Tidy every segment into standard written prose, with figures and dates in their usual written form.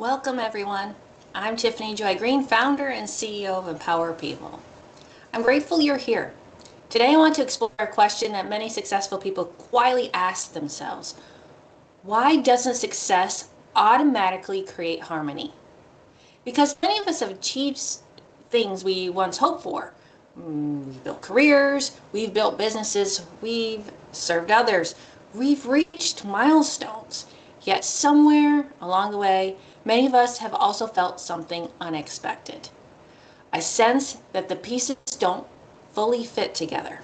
Welcome everyone. I'm Tiffany Joy Greene, founder and CEO of Empower People. I'm grateful you're here. Today I want to explore a question that many successful people quietly ask themselves. Why doesn't success automatically create harmony? Because many of us have achieved things we once hoped for. We've built careers, we've built businesses, we've served others, we've reached milestones. Yet somewhere along the way, many of us have also felt something unexpected. A sense that the pieces don't fully fit together.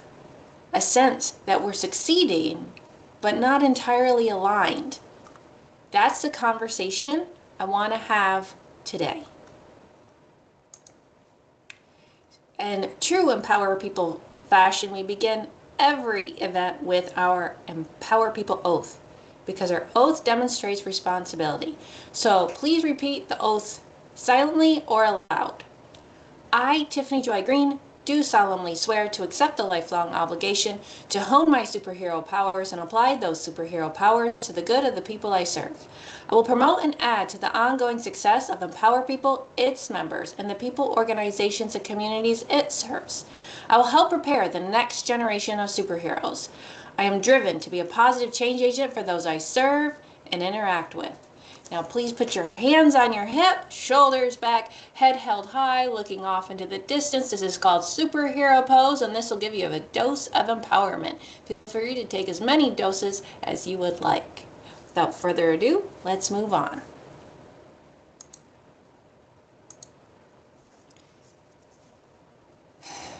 A sense that we're succeeding, but not entirely aligned. That's the conversation I want to have today. In true Empower People fashion, we begin every event with our Empower People oath, because our oath demonstrates responsibility. So please repeat the oath silently or aloud. I, Tiffany Joy Greene, do solemnly swear to accept the lifelong obligation to hone my superhero powers and apply those superhero powers to the good of the people I serve. I will promote and add to the ongoing success of Empower People, its members, and the people, organizations, and communities it serves. I will help prepare the next generation of superheroes. I am driven to be a positive change agent for those I serve and interact with. Now please put your hands on your hip, shoulders back, head held high, looking off into the distance. This is called superhero pose, and this will give you a dose of empowerment. Feel free to take as many doses as you would like. Without further ado, let's move on.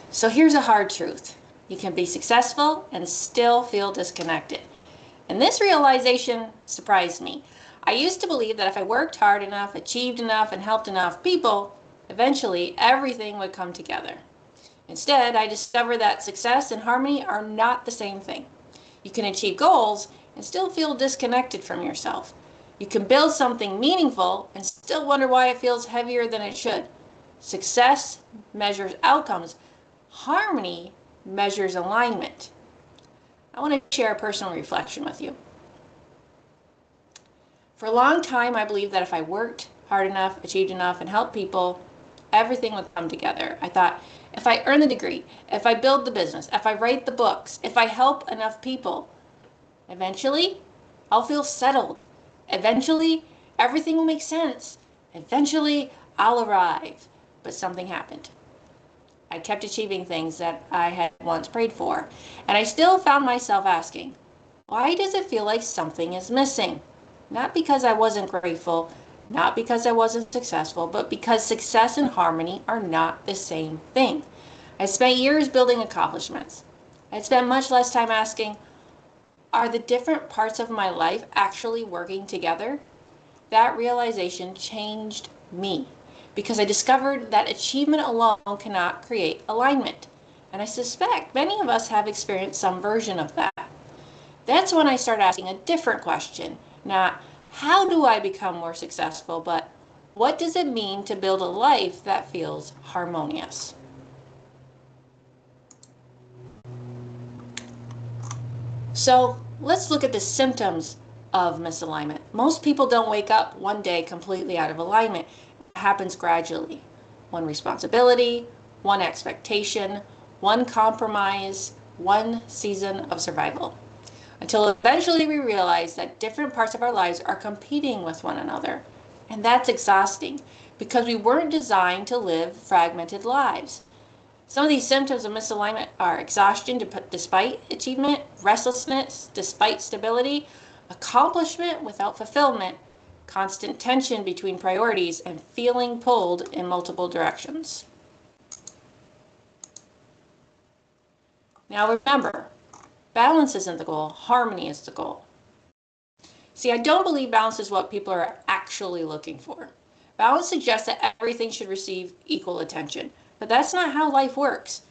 So here's a hard truth. You can be successful and still feel disconnected. And this realization surprised me. I used to believe that if I worked hard enough, achieved enough, and helped enough people, eventually everything would come together. Instead, I discovered that success and harmony are not the same thing. You can achieve goals and still feel disconnected from yourself. You can build something meaningful and still wonder why it feels heavier than it should. Success measures outcomes. Harmony measures alignment. I want to share a personal reflection with you. For a long time, I believed that if I worked hard enough, achieved enough, and helped people, everything would come together. I thought, if I earn the degree, if I build the business, if I write the books, if I help enough people, eventually, I'll feel settled. Eventually, everything will make sense. Eventually, I'll arrive. But something happened. I kept achieving things that I had once prayed for, and I still found myself asking, why does it feel like something is missing? Not because I wasn't grateful, not because I wasn't successful, but because success and harmony are not the same thing. I spent years building accomplishments. I spent much less time asking, are the different parts of my life actually working together? That realization changed me because I discovered that achievement alone cannot create alignment. And I suspect many of us have experienced some version of that. That's when I started asking a different question. Not, how do I become more successful, but what does it mean to build a life that feels harmonious? So let's look at the symptoms of misalignment. Most people don't wake up one day completely out of alignment. It happens gradually. One responsibility, one expectation, one compromise, one season of survival. Until eventually we realize that different parts of our lives are competing with one another. And that's exhausting because we weren't designed to live fragmented lives. Some of these symptoms of misalignment are exhaustion despite achievement, restlessness despite stability, accomplishment without fulfillment, constant tension between priorities, and feeling pulled in multiple directions. Now remember, balance isn't the goal, harmony is the goal. See, I don't believe balance is what people are actually looking for. Balance suggests that everything should receive equal attention, but that's not how life works.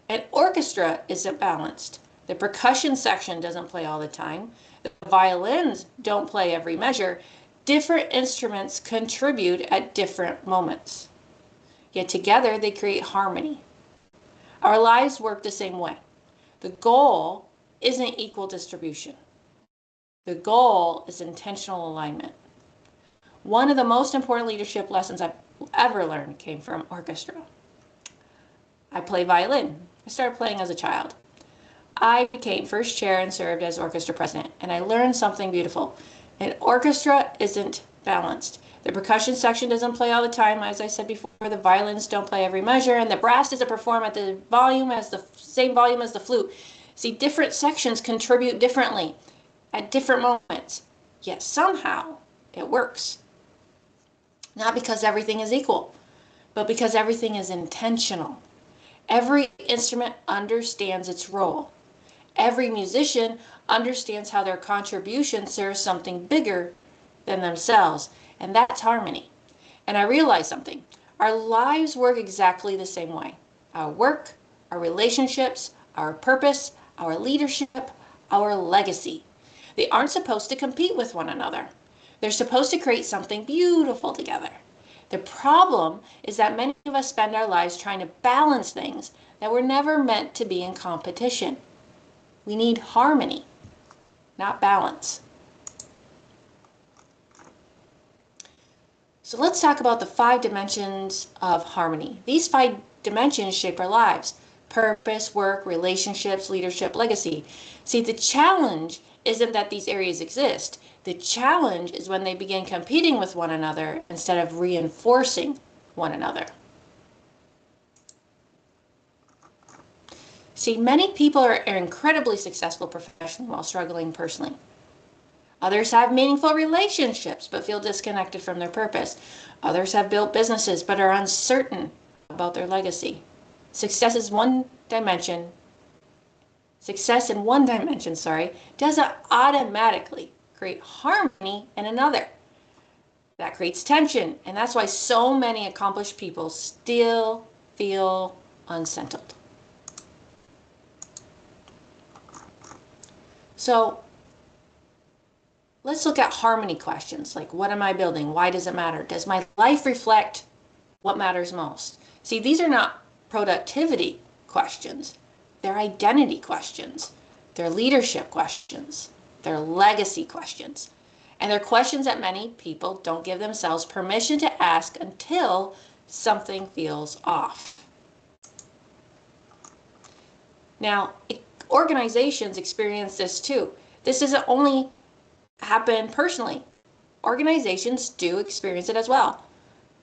An orchestra isn't balanced. The percussion section doesn't play all the time. The violins don't play every measure. Different instruments contribute at different moments. Yet together they create harmony. Our lives work the same way. The goal isn't equal distribution. The goal is intentional alignment. One of the most important leadership lessons I've ever learned came from orchestra. I play violin. I started playing as a child. I became first chair and served as orchestra president, and I learned something beautiful. An orchestra isn't balanced. The percussion section doesn't play all the time, as I said before. The violins don't play every measure, and the brass doesn't perform at the same volume as the flute. See, different sections contribute differently at different moments, yet somehow it works. Not because everything is equal, but because everything is intentional. Every instrument understands its role. Every musician understands how their contribution serves something bigger than themselves, and that's harmony. And I realized something. Our lives work exactly the same way. Our work, our relationships, our purpose, our leadership, our legacy. They aren't supposed to compete with one another. They're supposed to create something beautiful together. The problem is that many of us spend our lives trying to balance things that were never meant to be in competition. We need harmony, not balance. So let's talk about the 5 dimensions of harmony. These 5 dimensions shape our lives: purpose, work, relationships, leadership, legacy. See, the challenge isn't that these areas exist. The challenge is when they begin competing with one another instead of reinforcing one another. See, many people are incredibly successful professionally while struggling personally. Others have meaningful relationships but feel disconnected from their purpose. Others have built businesses but are uncertain about their legacy. Success in one dimension, doesn't automatically create harmony in another. That creates tension, and that's why so many accomplished people still feel unsettled. So let's look at harmony questions like, what am I building? Why does it matter? Does my life reflect what matters most? See, these are not productivity questions. They're identity questions. They're leadership questions. They're legacy questions. And they're questions that many people don't give themselves permission to ask until something feels off. Now, organizations experience this too. This doesn't only happen personally. Organizations do experience it as well.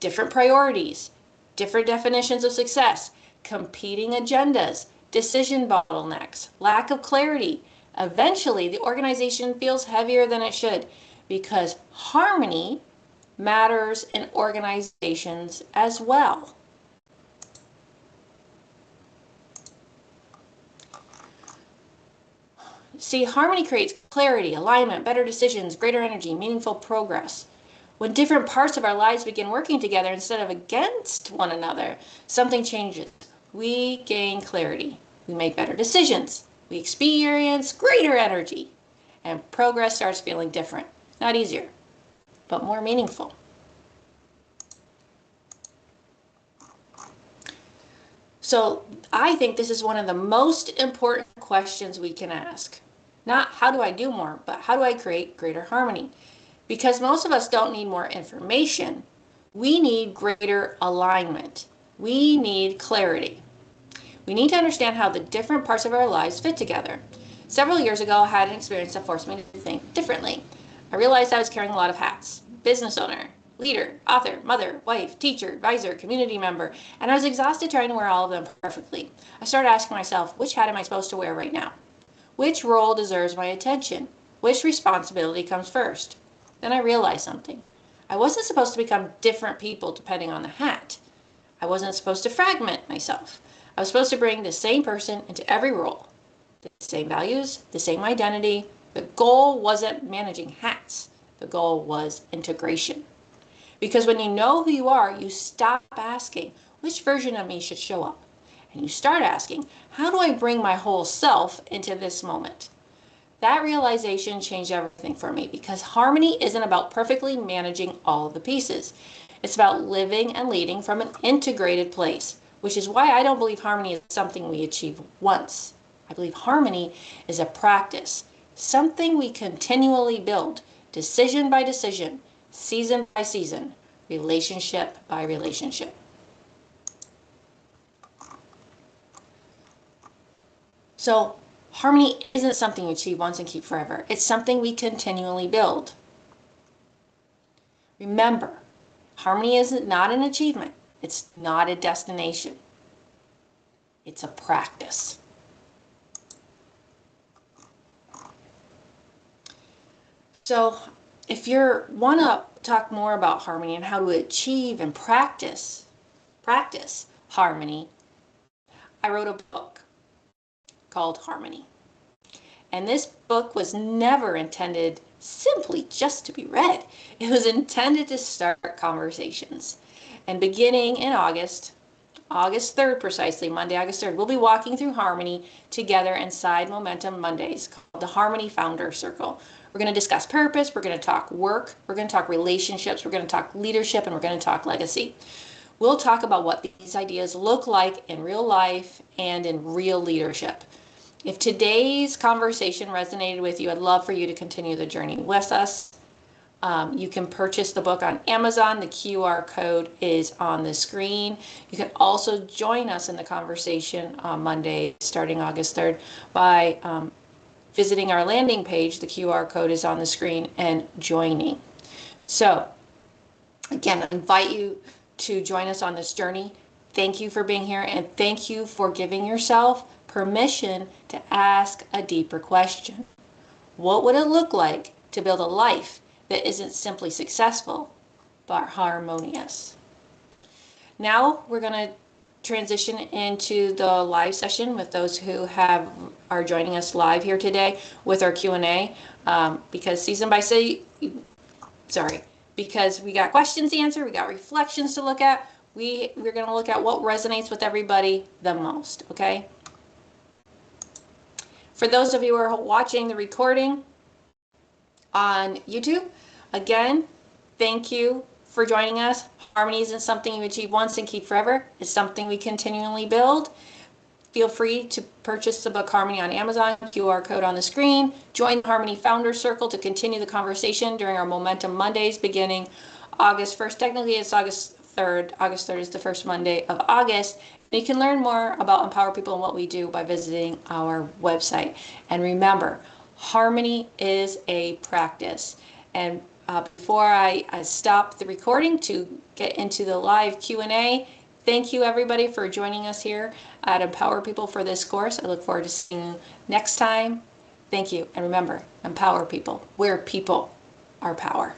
Different priorities, different definitions of success, competing agendas, decision bottlenecks, lack of clarity. Eventually, the organization feels heavier than it should because harmony matters in organizations as well. See, harmony creates clarity, alignment, better decisions, greater energy, meaningful progress. When different parts of our lives begin working together instead of against one another, something changes. We gain clarity. We make better decisions. We experience greater energy. And progress starts feeling different. Not easier, but more meaningful. So I think this is one of the most important questions we can ask. Not how do I do more, but how do I create greater harmony? Because most of us don't need more information. We need greater alignment. We need clarity. We need to understand how the different parts of our lives fit together. Several years ago, I had an experience that forced me to think differently. I realized I was carrying a lot of hats: business owner, leader, author, mother, wife, teacher, advisor, community member, and I was exhausted trying to wear all of them perfectly. I started asking myself, which hat am I supposed to wear right now? Which role deserves my attention? Which responsibility comes first? Then I realized something. I wasn't supposed to become different people depending on the hat. I wasn't supposed to fragment myself. I was supposed to bring the same person into every role. The same values, the same identity. The goal wasn't managing hats. The goal was integration. Because when you know who you are, you stop asking, which version of me should show up? And you start asking, how do I bring my whole self into this moment? That realization changed everything for me because harmony isn't about perfectly managing all of the pieces. It's about living and leading from an integrated place, which is why I don't believe harmony is something we achieve once. I believe harmony is a practice, something we continually build, decision by decision, season by season, relationship by relationship. So harmony isn't something you achieve once and keep forever. It's something we continually build. Remember, harmony is not an achievement. It's not a destination. It's a practice. So if you want to talk more about harmony and how to achieve and practice harmony, I wrote a book called Harmony. And this book was never intended simply just to be read. It was intended to start conversations. And beginning in August 3rd precisely, Monday, August 3rd, we'll be walking through harmony together inside Momentum Mondays called the Harmony Founder Circle. We're going to discuss purpose, we're going to talk work, we're going to talk relationships, we're going to talk leadership, and we're going to talk legacy. We'll talk about what these ideas look like in real life and in real leadership. If today's conversation resonated with you, I'd love for you to continue the journey with us. You can purchase the book on Amazon. The QR code is on the screen. You can also join us in the conversation on Monday, starting August 3rd, by visiting our landing page. The QR code is on the screen and joining. So, again, I invite you to join us on this journey. Thank you for being here, and thank you for giving yourself permission to ask a deeper question. What would it look like to build a life that isn't simply successful, but harmonious? Now we're going to transition into the live session with those who are joining us live here today with our Q&A, because because we got questions to answer, we got reflections to look at. We're going to look at what resonates with everybody the most, okay? For those of you who are watching the recording on YouTube, again, thank you for joining us. Harmony isn't something you achieve once and keep forever. It's something we continually build. Feel free to purchase the book Harmony on Amazon, QR code on the screen. Join the Harmony Founder Circle to continue the conversation during our Momentum Mondays beginning August 1st. Technically, it's August 3rd. August 3rd is the first Monday of August. You can learn more about Empower People and what we do by visiting our website. And remember, harmony is a practice. And before I stop the recording to get into the live Q&A, thank you everybody for joining us here at Empower People for this course. I look forward to seeing you next time. Thank you. And remember, empower people where people are power.